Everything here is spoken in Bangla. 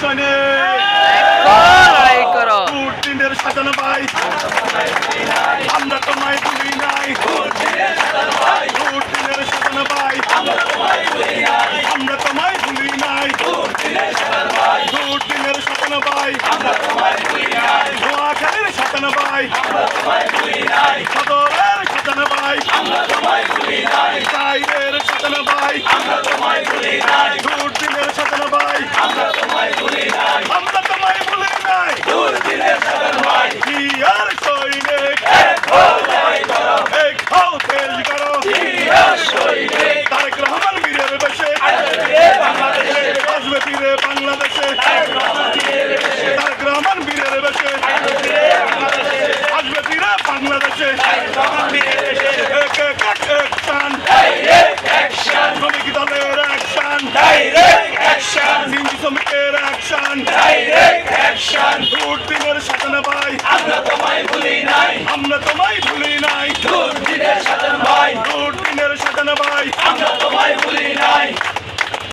সৈনিক লড়াই করো দুর্দিনের সাজানো ভাই আমরা তোমায় ভুলি নাই দুর্দিনের সাজানো ভাই আমরা তোমায় ভুলি নাই দুর্দিনের সাজানো ভাই নোয়াখালীর সাজানো ভাই সদরের সাজানো ভাই সাইদের সাজানো ভাই দুর্দিনের সাজানো ভাই আমরা তোমায় ভুলি নাই জিয়ার সৈনিক এক হও তেজ করো তারেক রহমান বীরের বেশে আসবে ফিরে বাংলাদেশে তারেক রহমান বীরের বেশে আসবে ফিরে বাংলাদেশে এক এক অ্যাকশন শ্রমিক দলের অ্যাকশন সিন্ধি শ্রমিকের অ্যাকশন দুর্দিনের সাজানো ভাই আমরা তোমায় ভুলি নাই